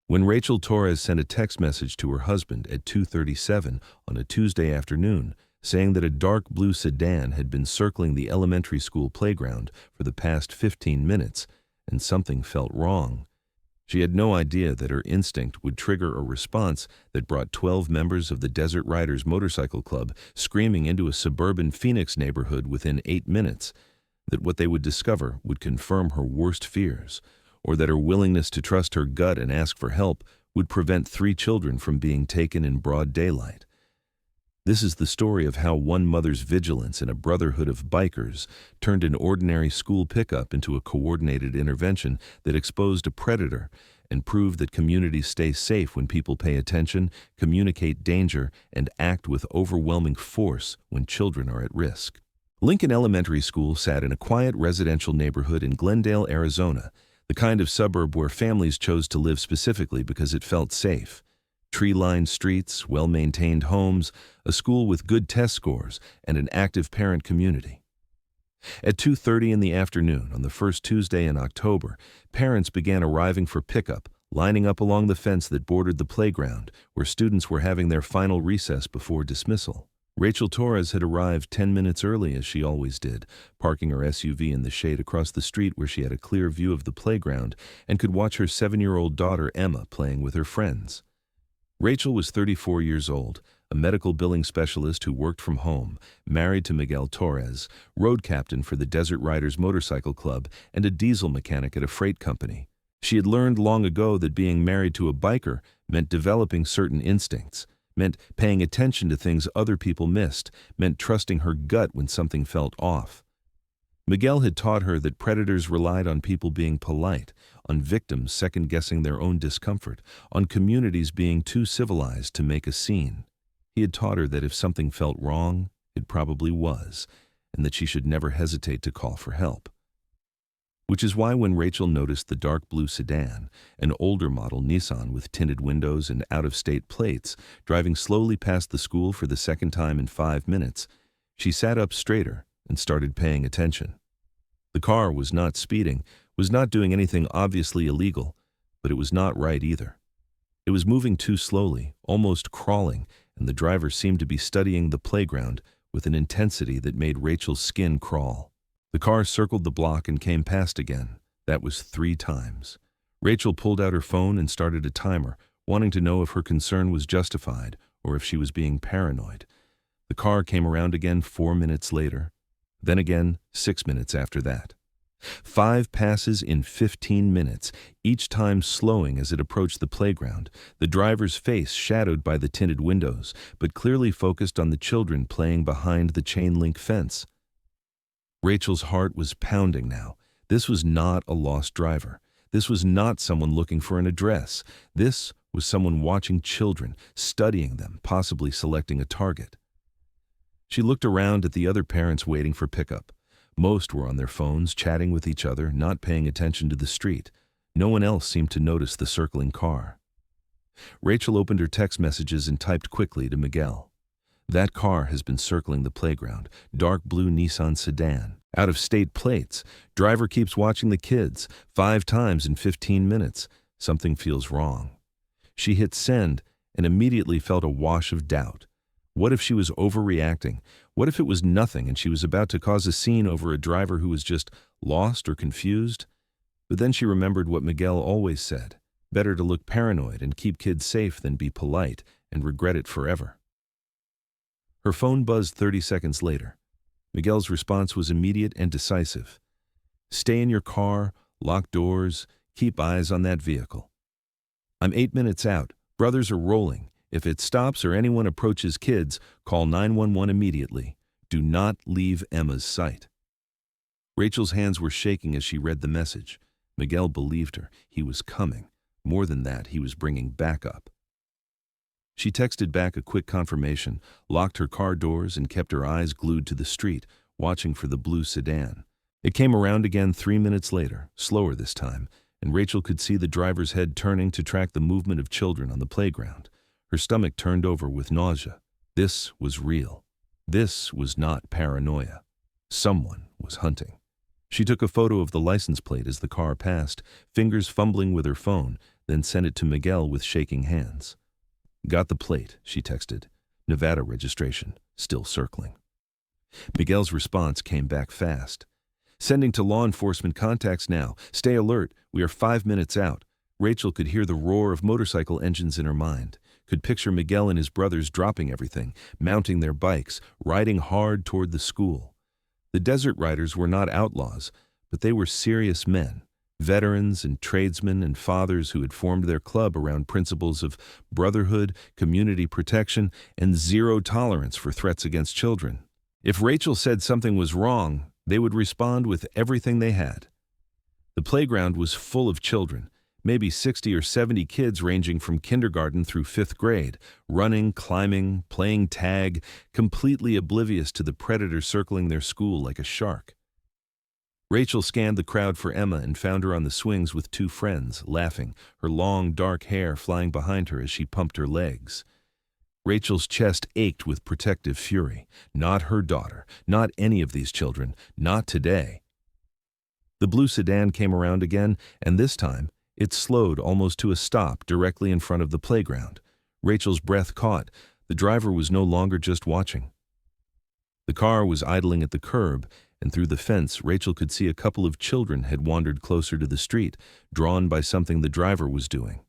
When Rachel Torres sent a text message to her husband at 2:37 on a Tuesday afternoon, saying that a dark blue sedan had been circling the elementary school playground for the past 15 minutes, and something felt wrong. She had no idea that her instinct would trigger a response that brought 12 members of the Desert Riders Motorcycle Club screaming into a suburban Phoenix neighborhood within 8 minutes, that what they would discover would confirm her worst fears, or that her willingness to trust her gut and ask for help would prevent 3 children from being taken in broad daylight. This is the story of how one mother's vigilance in a brotherhood of bikers turned an ordinary school pickup into a coordinated intervention that exposed a predator and proved that communities stay safe when people pay attention, communicate danger, and act with overwhelming force when children are at risk. Lincoln Elementary School sat in a quiet residential neighborhood in Glendale, Arizona, the kind of suburb where families chose to live specifically because it felt safe. Tree-lined streets, well-maintained homes, a school with good test scores, and an active parent community. At 2:30 in the afternoon on the first Tuesday in October, parents began arriving for pickup, lining up along the fence that bordered the playground, where students were having their final recess before dismissal. Rachel Torres had arrived 10 minutes early, as she always did, parking her SUV in the shade across the street where she had a clear view of the playground and could watch her 7-year-old daughter Emma playing with her friends. Rachel was 34 years old, a medical billing specialist who worked from home, married to Miguel Torres, road captain for the Desert Riders Motorcycle Club, and a diesel mechanic at a freight company. She had learned long ago that being married to a biker meant developing certain instincts, meant paying attention to things other people missed, meant trusting her gut when something felt off. Miguel had taught her that predators relied on people being polite, on victims second-guessing their own discomfort, on communities being too civilized to make a scene. He had taught her that if something felt wrong, it probably was, and that she should never hesitate to call for help. Which is why when Rachel noticed the dark blue sedan, an older model Nissan with tinted windows and out-of-state plates, driving slowly past the school for the second time in 5 minutes, she sat up straighter and started paying attention. The car was not speeding, was not doing anything obviously illegal, but it was not right either. It was moving too slowly, almost crawling, and the driver seemed to be studying the playground with an intensity that made Rachel's skin crawl. The car circled the block and came past again. That was 3 times. Rachel pulled out her phone and started a timer, wanting to know if her concern was justified or if she was being paranoid. The car came around again 4 minutes later, then again 6 minutes after that. 5 passes in 15 minutes, each time slowing as it approached the playground, the driver's face shadowed by the tinted windows, but clearly focused on the children playing behind the chain-link fence. Rachel's heart was pounding now. This was not a lost driver. This was not someone looking for an address. This was someone watching children, studying them, possibly selecting a target. She looked around at the other parents waiting for pickup. Most were on their phones, chatting with each other, not paying attention to the street. No one else seemed to notice the circling car. Rachel opened her text messages and typed quickly to Miguel. That car has been circling the playground. Dark blue Nissan sedan. Out-of-state plates. Driver keeps watching the kids. 5 times in 15 minutes. Something feels wrong. She hit send and immediately felt a wash of doubt. What if she was overreacting? What if it was nothing and she was about to cause a scene over a driver who was just lost or confused? But then she remembered what Miguel always said. Better to look paranoid and keep kids safe than be polite and regret it forever. Her phone buzzed 30 seconds later. Miguel's response was immediate and decisive. Stay in your car, lock doors, keep eyes on that vehicle. I'm 8 minutes out. Brothers are rolling. If it stops or anyone approaches kids, call 911 immediately. Do not leave Emma's sight. Rachel's hands were shaking as she read the message. Miguel believed her. He was coming. More than that, he was bringing backup. She texted back a quick confirmation, locked her car doors, and kept her eyes glued to the street, watching for the blue sedan. It came around again 3 minutes later, slower this time, and Rachel could see the driver's head turning to track the movement of children on the playground. Her stomach turned over with nausea. This was real. This was not paranoia. Someone was hunting. She took a photo of the license plate as the car passed, fingers fumbling with her phone, then sent it to Miguel with shaking hands. "Got the plate," she texted. "Nevada registration, still circling." Miguel's response came back fast. "Sending to law enforcement contacts now. Stay alert. We are 5 minutes out." Rachel could hear the roar of motorcycle engines in her mind, could picture Miguel and his brothers dropping everything, mounting their bikes, riding hard toward the school. The desert riders were not outlaws, but they were serious men, veterans and tradesmen and fathers who had formed their club around principles of brotherhood, community protection, and zero tolerance for threats against children. If Rachel said something was wrong, they would respond with everything they had. The playground was full of children, maybe 60 or 70 kids ranging from kindergarten through 5th grade, running, climbing, playing tag, completely oblivious to the predator circling their school like a shark. Rachel scanned the crowd for Emma and found her on the swings with 2 friends, laughing, her long, dark hair flying behind her as she pumped her legs. Rachel's chest ached with protective fury. Not her daughter, not any of these children, not today. The blue sedan came around again, and this time, it slowed almost to a stop directly in front of the playground. Rachel's breath caught. The driver was no longer just watching. The car was idling at the curb, and through the fence, Rachel could see a couple of children had wandered closer to the street, drawn by something the driver was doing.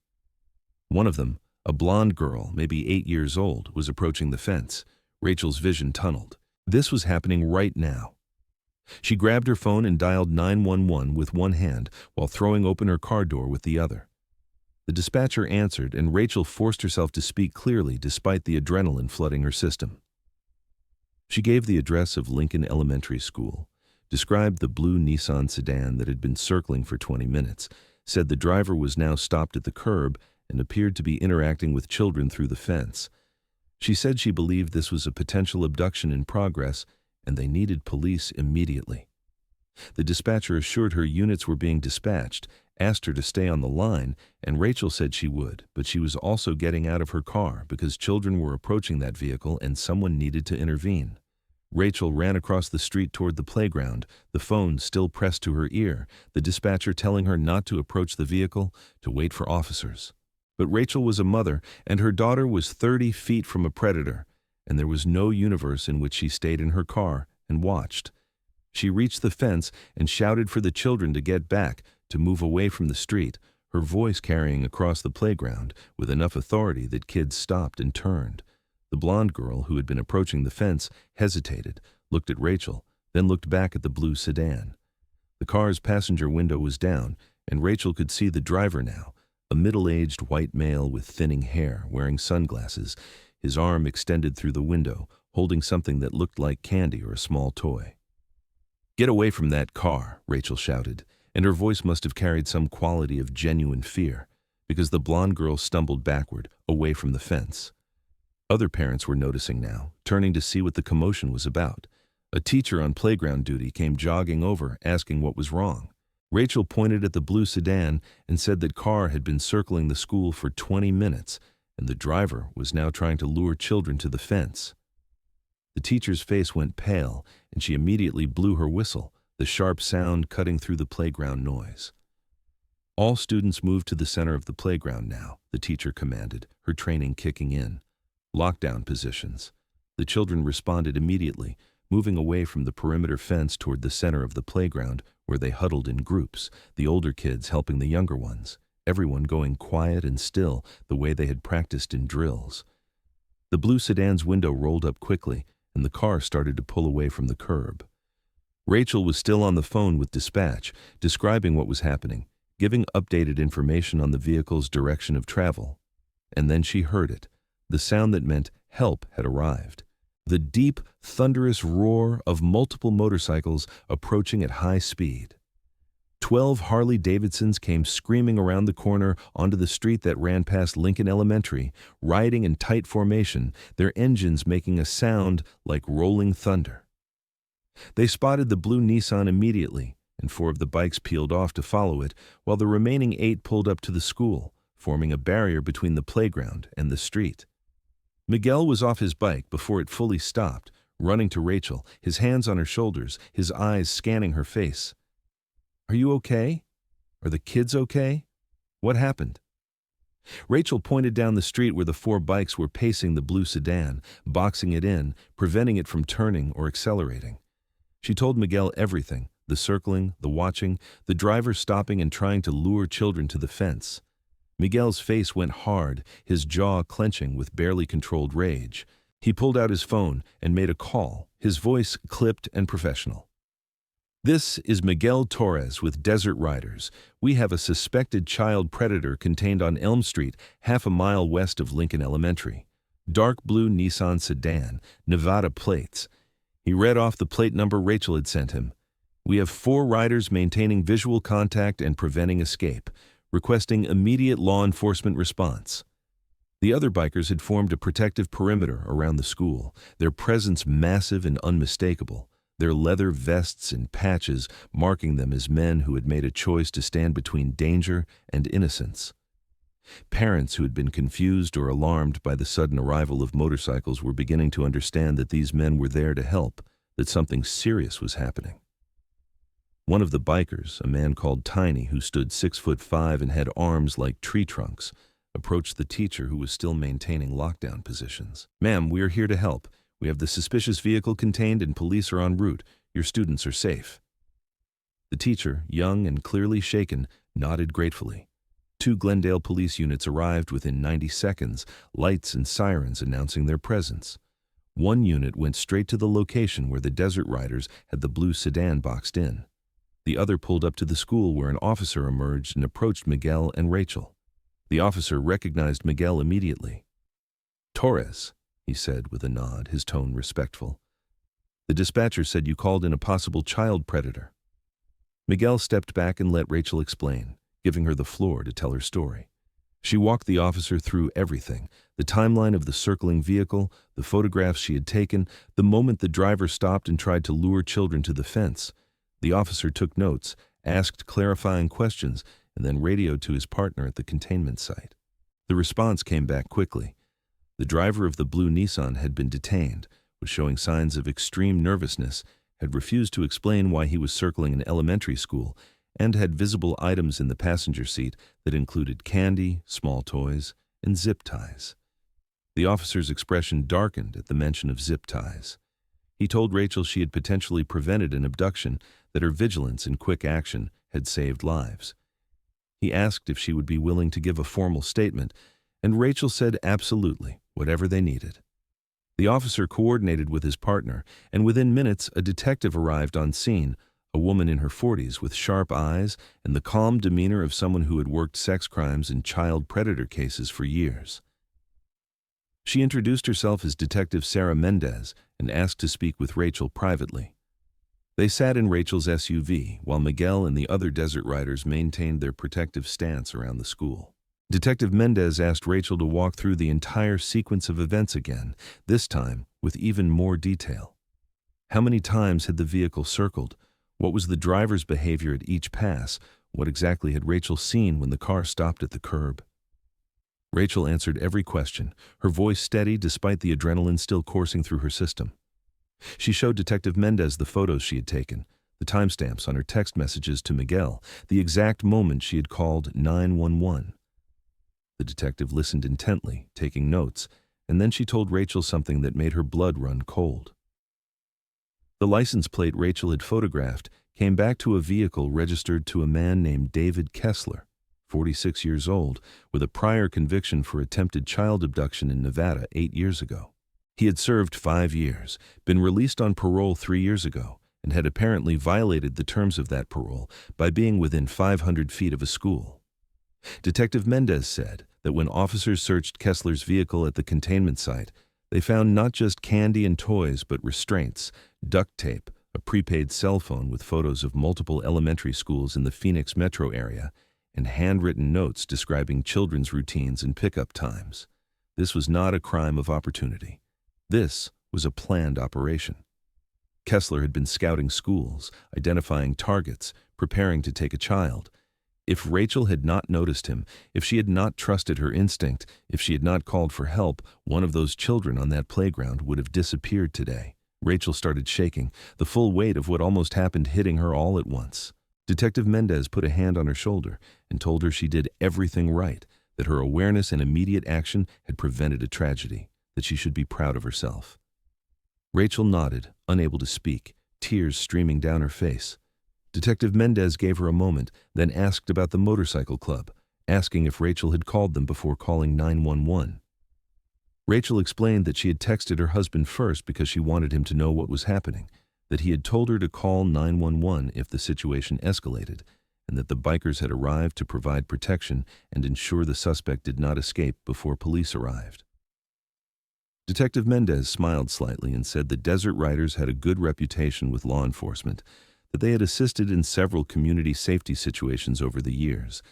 One of them, a blonde girl, maybe 8 years old, was approaching the fence. Rachel's vision tunneled. This was happening right now. She grabbed her phone and dialed 911 with one hand while throwing open her car door with the other. The dispatcher answered, and Rachel forced herself to speak clearly despite the adrenaline flooding her system. She gave the address of Lincoln Elementary School, described the blue Nissan sedan that had been circling for 20 minutes, said the driver was now stopped at the curb and appeared to be interacting with children through the fence. She said she believed this was a potential abduction in progress and they needed police immediately. The dispatcher assured her units were being dispatched, asked her to stay on the line, and Rachel said she would, but she was also getting out of her car because children were approaching that vehicle and someone needed to intervene. Rachel ran across the street toward the playground, the phone still pressed to her ear, the dispatcher telling her not to approach the vehicle, to wait for officers. But Rachel was a mother, and her daughter was 30 feet from a predator, and there was no universe in which she stayed in her car and watched. She reached the fence and shouted for the children to get back, to move away from the street, her voice carrying across the playground with enough authority that kids stopped and turned. The blonde girl who had been approaching the fence hesitated, looked at Rachel, then looked back at the blue sedan. The car's passenger window was down, and Rachel could see the driver now, a middle-aged white male with thinning hair, wearing sunglasses, his arm extended through the window, holding something that looked like candy or a small toy. "Get away from that car," Rachel shouted, and her voice must have carried some quality of genuine fear, because the blonde girl stumbled backward, away from the fence. Other parents were noticing now, turning to see what the commotion was about. A teacher on playground duty came jogging over, asking what was wrong. Rachel pointed at the blue sedan and said that car had been circling the school for 20 minutes, and the driver was now trying to lure children to the fence. The teacher's face went pale, and she immediately blew her whistle, the sharp sound cutting through the playground noise. "All students move to the center of the playground now," the teacher commanded, her training kicking in. "Lockdown positions." The children responded immediately, moving away from the perimeter fence toward the center of the playground, where they huddled in groups, the older kids helping the younger ones, everyone going quiet and still the way they had practiced in drills. The blue sedan's window rolled up quickly, and the car started to pull away from the curb. Rachel was still on the phone with dispatch, describing what was happening, giving updated information on the vehicle's direction of travel. And then she heard it, the sound that meant help had arrived. The deep, thunderous roar of multiple motorcycles approaching at high speed. 12 Harley-Davidsons came screaming around the corner onto the street that ran past Lincoln Elementary, riding in tight formation, their engines making a sound like rolling thunder. They spotted the blue Nissan immediately, and 4 of the bikes peeled off to follow it, while the remaining 8 pulled up to the school, forming a barrier between the playground and the street. Miguel was off his bike before it fully stopped, running to Rachel, his hands on her shoulders, his eyes scanning her face. Are you okay? Are the kids okay? What happened? Rachel pointed down the street where the four bikes were pacing the blue sedan, boxing it in, preventing it from turning or accelerating. She told Miguel everything, the circling, the watching, the driver stopping and trying to lure children to the fence. Miguel's face went hard, his jaw clenching with barely controlled rage. He pulled out his phone and made a call, his voice clipped and professional. This is Miguel Torres with Desert Riders. We have a suspected child predator contained on Elm Street, half a mile west of Lincoln Elementary. Dark blue Nissan sedan, Nevada plates. He read off the plate number Rachel had sent him. We have 4 riders maintaining visual contact and preventing escape, requesting immediate law enforcement response. The other bikers had formed a protective perimeter around the school, their presence massive and unmistakable, their leather vests and patches marking them as men who had made a choice to stand between danger and innocence. Parents who had been confused or alarmed by the sudden arrival of motorcycles were beginning to understand that these men were there to help, that something serious was happening. One of the bikers, a man called Tiny who stood 6'5" and had arms like tree trunks, approached the teacher who was still maintaining lockdown positions. "Ma'am, we are here to help. We have the suspicious vehicle contained and police are en route. Your students are safe." The teacher, young and clearly shaken, nodded gratefully. 2 Glendale police units arrived within 90 seconds, lights and sirens announcing their presence. One unit went straight to the location where the Desert Riders had the blue sedan boxed in. The other pulled up to the school where an officer emerged and approached Miguel and Rachel. The officer recognized Miguel immediately. "Torres," he said with a nod, his tone respectful. "The dispatcher said you called in a possible child predator." Miguel stepped back and let Rachel explain, giving her the floor to tell her story. She walked the officer through everything, the timeline of the circling vehicle, the photographs she had taken, the moment the driver stopped and tried to lure children to the fence. The officer took notes, asked clarifying questions, and then radioed to his partner at the containment site. The response came back quickly. The driver of the blue Nissan had been detained, was showing signs of extreme nervousness, had refused to explain why he was circling an elementary school, and had visible items in the passenger seat that included candy, small toys, and zip ties. The officer's expression darkened at the mention of zip ties. He told Rachel she had potentially prevented an abduction, that her vigilance and quick action had saved lives. He asked if she would be willing to give a formal statement, and Rachel said absolutely, whatever they needed. The officer coordinated with his partner, and within minutes a detective arrived on scene, a woman in her 40s with sharp eyes and the calm demeanor of someone who had worked sex crimes and child predator cases for years. She introduced herself as Detective Sarah Mendez and asked to speak with Rachel privately. They sat in Rachel's SUV, while Miguel and the other Desert Riders maintained their protective stance around the school. Detective Mendez asked Rachel to walk through the entire sequence of events again, this time with even more detail. How many times had the vehicle circled? What was the driver's behavior at each pass? What exactly had Rachel seen when the car stopped at the curb? Rachel answered every question, her voice steady despite the adrenaline still coursing through her system. She showed Detective Mendez the photos she had taken, the timestamps on her text messages to Miguel, the exact moment she had called 911. The detective listened intently, taking notes, and then she told Rachel something that made her blood run cold. The license plate Rachel had photographed came back to a vehicle registered to a man named David Kessler, 46 years old, with a prior conviction for attempted child abduction in Nevada 8 years ago. He had served 5 years, been released on parole 3 years ago, and had apparently violated the terms of that parole by being within 500 feet of a school. Detective Mendez said that when officers searched Kessler's vehicle at the containment site, they found not just candy and toys but restraints, duct tape, a prepaid cell phone with photos of multiple elementary schools in the Phoenix metro area, and handwritten notes describing children's routines and pickup times. This was not a crime of opportunity. This was a planned operation. Kessler had been scouting schools, identifying targets, preparing to take a child. If Rachel had not noticed him, if she had not trusted her instinct, if she had not called for help, one of those children on that playground would have disappeared today. Rachel started shaking, the full weight of what almost happened hitting her all at once. Detective Mendez put a hand on her shoulder and told her she did everything right, that her awareness and immediate action had prevented a tragedy, that she should be proud of herself. Rachel nodded, unable to speak, tears streaming down her face. Detective Mendez gave her a moment, then asked about the motorcycle club, asking if Rachel had called them before calling 911. Rachel explained that she had texted her husband first because she wanted him to know what was happening, that he had told her to call 911 if the situation escalated, and that the bikers had arrived to provide protection and ensure the suspect did not escape before police arrived. Detective Mendez smiled slightly and said the Desert Riders had a good reputation with law enforcement, that they had assisted in several community safety situations over the years,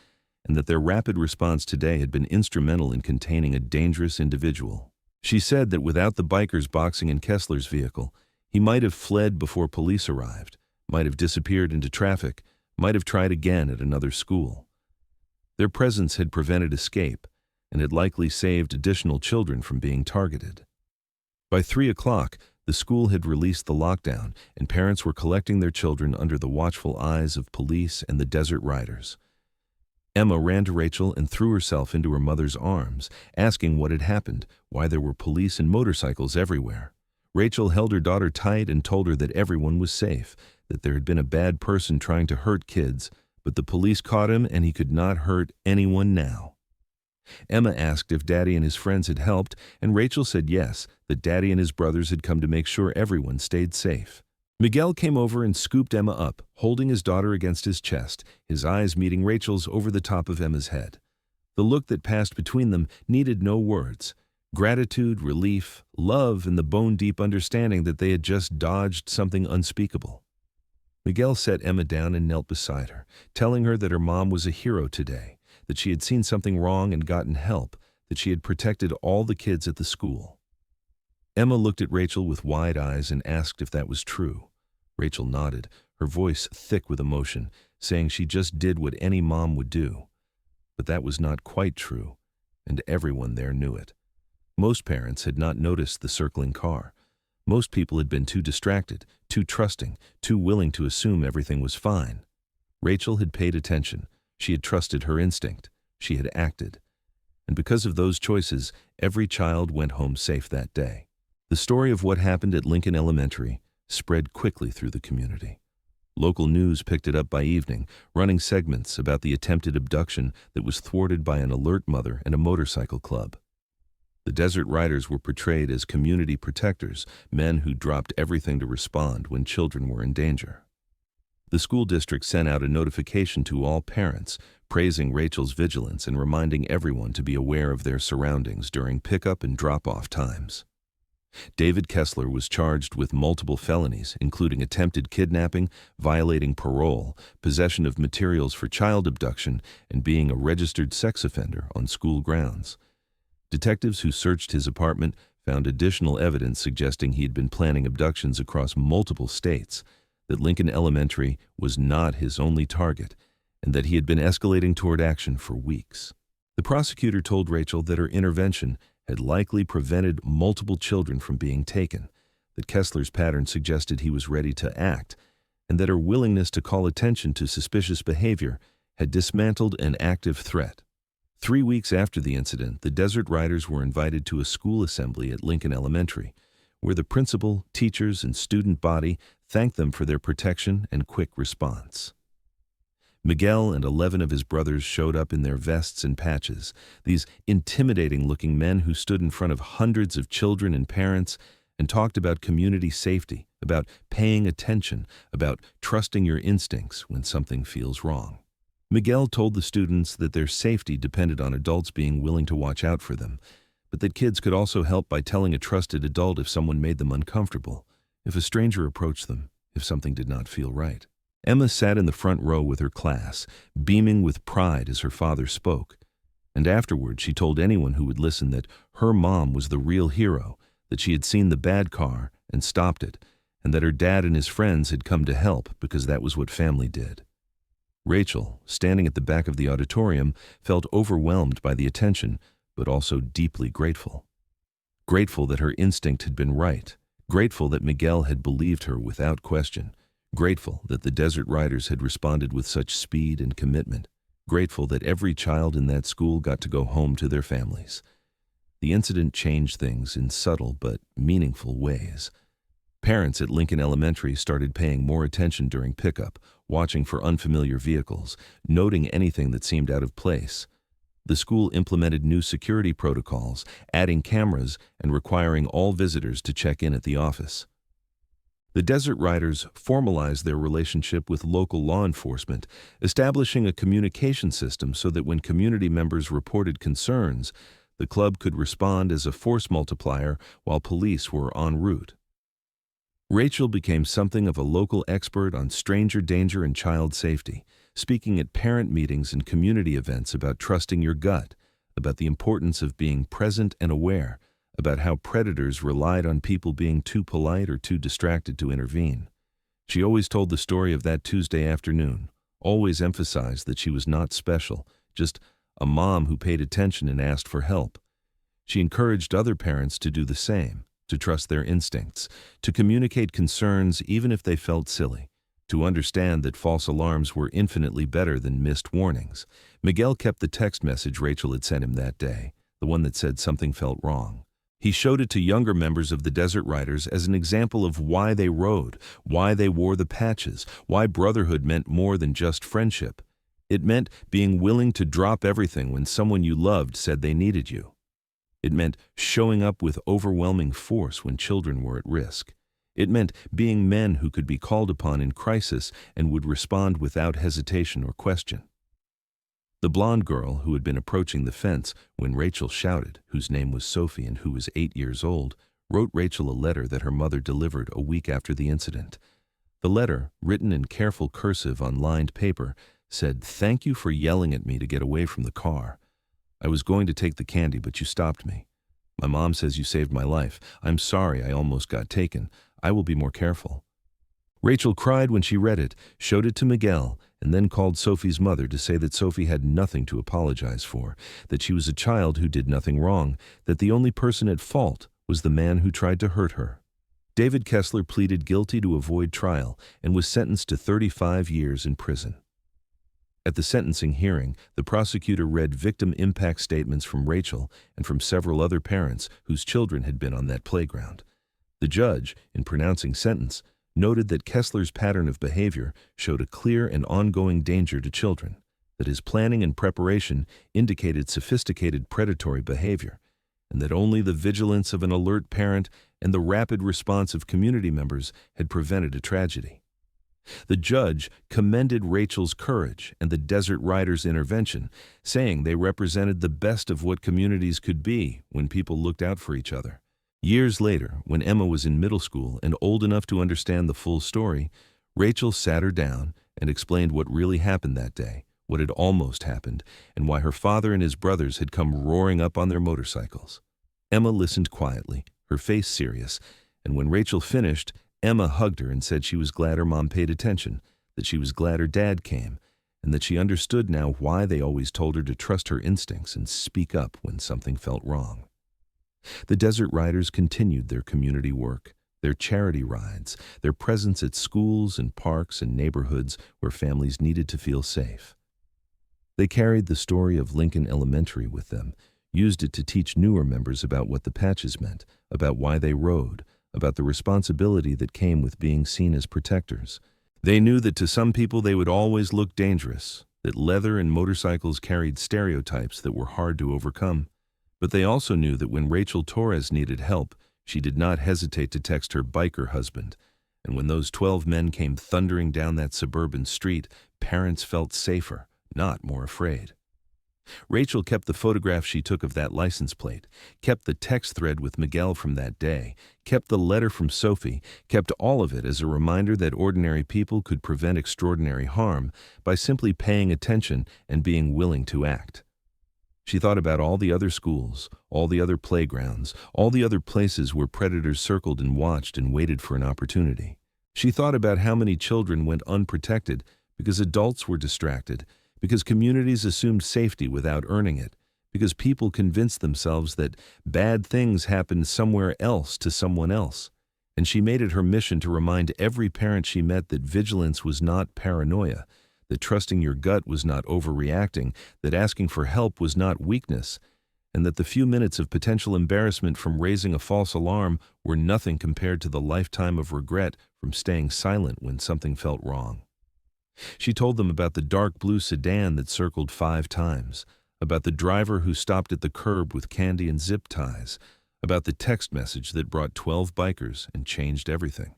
and that their rapid response today had been instrumental in containing a dangerous individual. She said that without the bikers boxing in Kessler's vehicle, he might have fled before police arrived, might have disappeared into traffic, might have tried again at another school. Their presence had prevented escape and had likely saved additional children from being targeted. By 3 o'clock, the school had released the lockdown, and parents were collecting their children under the watchful eyes of police and the Desert Riders. Emma ran to Rachel and threw herself into her mother's arms, asking what had happened, why there were police and motorcycles everywhere. Rachel held her daughter tight and told her that everyone was safe, that there had been a bad person trying to hurt kids, but the police caught him and he could not hurt anyone now. Emma asked if Daddy and his friends had helped, and Rachel said yes, that Daddy and his brothers had come to make sure everyone stayed safe. Miguel came over and scooped Emma up, holding his daughter against his chest, his eyes meeting Rachel's over the top of Emma's head. The look that passed between them needed no words. Gratitude, relief, love, and the bone-deep understanding that they had just dodged something unspeakable. Miguel set Emma down and knelt beside her, telling her that her mom was a hero today, that she had seen something wrong and gotten help, that she had protected all the kids at the school. Emma looked at Rachel with wide eyes and asked if that was true. Rachel nodded, her voice thick with emotion, saying she just did what any mom would do. But that was not quite true, and everyone there knew it. Most parents had not noticed the circling car. Most people had been too distracted, too trusting, too willing to assume everything was fine. Rachel had paid attention. She had trusted her instinct. She had acted. And because of those choices, every child went home safe that day. The story of what happened at Lincoln Elementary spread quickly through the community. Local news picked it up by evening, running segments about the attempted abduction that was thwarted by an alert mother and a motorcycle club. The Desert Riders were portrayed as community protectors, men who dropped everything to respond when children were in danger. The school district sent out a notification to all parents, praising Rachel's vigilance and reminding everyone to be aware of their surroundings during pickup and drop-off times. David Kessler was charged with multiple felonies, including attempted kidnapping, violating parole, possession of materials for child abduction, and being a registered sex offender on school grounds. Detectives who searched his apartment found additional evidence suggesting he had been planning abductions across multiple states, that Lincoln Elementary was not his only target, and that he had been escalating toward action for weeks. The prosecutor told Rachel that her intervention had likely prevented multiple children from being taken, that Kessler's pattern suggested he was ready to act, and that her willingness to call attention to suspicious behavior had dismantled an active threat. 3 weeks after the incident, the Desert Riders were invited to a school assembly at Lincoln Elementary, where the principal, teachers, and student body thanked them for their protection and quick response. Miguel and 11 of his brothers showed up in their vests and patches, these intimidating-looking men who stood in front of hundreds of children and parents and talked about community safety, about paying attention, about trusting your instincts when something feels wrong. Miguel told the students that their safety depended on adults being willing to watch out for them, but that kids could also help by telling a trusted adult if someone made them uncomfortable, if a stranger approached them, if something did not feel right. Emma sat in the front row with her class, beaming with pride as her father spoke, and afterward she told anyone who would listen that her mom was the real hero, that she had seen the bad car and stopped it, and that her dad and his friends had come to help because that was what family did. Rachel, standing at the back of the auditorium, felt overwhelmed by the attention, but also deeply grateful. Grateful that her instinct had been right, grateful that Miguel had believed her without question, Grateful that the Desert Riders had responded with such speed and commitment. Grateful that every child in that school got to go home to their families. The incident changed things in subtle but meaningful ways. Parents at Lincoln Elementary started paying more attention during pickup, watching for unfamiliar vehicles, noting anything that seemed out of place. The school implemented new security protocols, adding cameras and requiring all visitors to check in at the office. The Desert Riders formalized their relationship with local law enforcement, establishing a communication system so that when community members reported concerns, the club could respond as a force multiplier while police were en route. Rachel became something of a local expert on stranger danger and child safety, speaking at parent meetings and community events about trusting your gut, about the importance of being present and aware, about how predators relied on people being too polite or too distracted to intervene. She always told the story of that Tuesday afternoon, always emphasized that she was not special, just a mom who paid attention and asked for help. She encouraged other parents to do the same, to trust their instincts, to communicate concerns even if they felt silly, to understand that false alarms were infinitely better than missed warnings. Miguel kept the text message Rachel had sent him that day, the one that said something felt wrong. He showed it to younger members of the Desert Riders as an example of why they rode, why they wore the patches, why brotherhood meant more than just friendship. It meant being willing to drop everything when someone you loved said they needed you. It meant showing up with overwhelming force when children were at risk. It meant being men who could be called upon in crisis and would respond without hesitation or question. The blonde girl who had been approaching the fence when Rachel shouted, whose name was Sophie and who was 8 years old, wrote Rachel a letter that her mother delivered a week after the incident. The letter, written in careful cursive on lined paper, said, "Thank you for yelling at me to get away from the car. I was going to take the candy, but you stopped me. My mom says you saved my life. I'm sorry I almost got taken. I will be more careful." Rachel cried when she read it, showed it to Miguel, and then called Sophie's mother to say that Sophie had nothing to apologize for, that she was a child who did nothing wrong, that the only person at fault was the man who tried to hurt her. David Kessler pleaded guilty to avoid trial and was sentenced to 35 years in prison. At the sentencing hearing, the prosecutor read victim impact statements from Rachel and from several other parents whose children had been on that playground. The judge, in pronouncing sentence, noted that Kessler's pattern of behavior showed a clear and ongoing danger to children, that his planning and preparation indicated sophisticated predatory behavior, and that only the vigilance of an alert parent and the rapid response of community members had prevented a tragedy. The judge commended Rachel's courage and the Desert Riders' intervention, saying they represented the best of what communities could be when people looked out for each other. Years later, when Emma was in middle school and old enough to understand the full story, Rachel sat her down and explained what really happened that day, what had almost happened, and why her father and his brothers had come roaring up on their motorcycles. Emma listened quietly, her face serious, and when Rachel finished, Emma hugged her and said she was glad her mom paid attention, that she was glad her dad came, and that she understood now why they always told her to trust her instincts and speak up when something felt wrong. The Desert Riders continued their community work, their charity rides, their presence at schools and parks and neighborhoods where families needed to feel safe. They carried the story of Lincoln Elementary with them, used it to teach newer members about what the patches meant, about why they rode, about the responsibility that came with being seen as protectors. They knew that to some people they would always look dangerous, that leather and motorcycles carried stereotypes that were hard to overcome. But they also knew that when Rachel Torres needed help, she did not hesitate to text her biker husband. And when those 12 men came thundering down that suburban street, parents felt safer, not more afraid. Rachel kept the photograph she took of that license plate, kept the text thread with Miguel from that day, kept the letter from Sophie, kept all of it as a reminder that ordinary people could prevent extraordinary harm by simply paying attention and being willing to act. She thought about all the other schools, all the other playgrounds, all the other places where predators circled and watched and waited for an opportunity. She thought about how many children went unprotected because adults were distracted, because communities assumed safety without earning it, because people convinced themselves that bad things happened somewhere else to someone else, And she made it her mission to remind every parent she met that vigilance was not paranoia, that trusting your gut was not overreacting, that asking for help was not weakness, and that the few minutes of potential embarrassment from raising a false alarm were nothing compared to the lifetime of regret from staying silent when something felt wrong. She told them about the dark blue sedan that circled 5 times, about the driver who stopped at the curb with candy and zip ties, about the text message that brought 12 bikers and changed everything.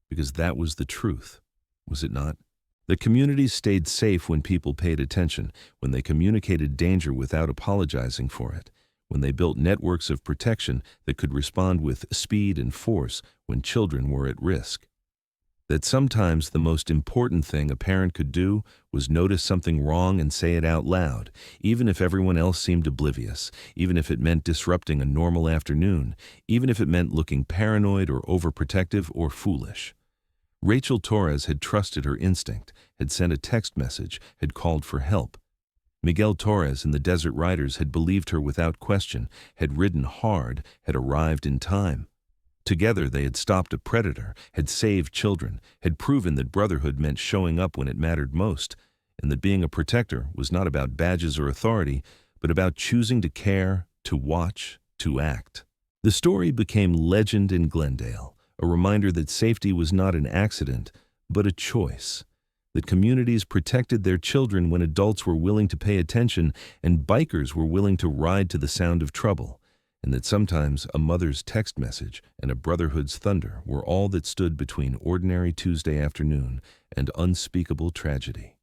Because that was the truth, was it not? The communities stayed safe when people paid attention, when they communicated danger without apologizing for it, when they built networks of protection that could respond with speed and force when children were at risk. That sometimes the most important thing a parent could do was notice something wrong and say it out loud, even if everyone else seemed oblivious, even if it meant disrupting a normal afternoon, even if it meant looking paranoid or overprotective or foolish. Rachel Torres had trusted her instinct, had sent a text message, had called for help. Miguel Torres and the Desert Riders had believed her without question, had ridden hard, had arrived in time. Together they had stopped a predator, had saved children, had proven that brotherhood meant showing up when it mattered most, and that being a protector was not about badges or authority, but about choosing to care, to watch, to act. The story became legend in Glendale, a reminder that safety was not an accident, but a choice. That communities protected their children when adults were willing to pay attention and bikers were willing to ride to the sound of trouble. And that sometimes a mother's text message and a brotherhood's thunder were all that stood between ordinary Tuesday afternoon and unspeakable tragedy.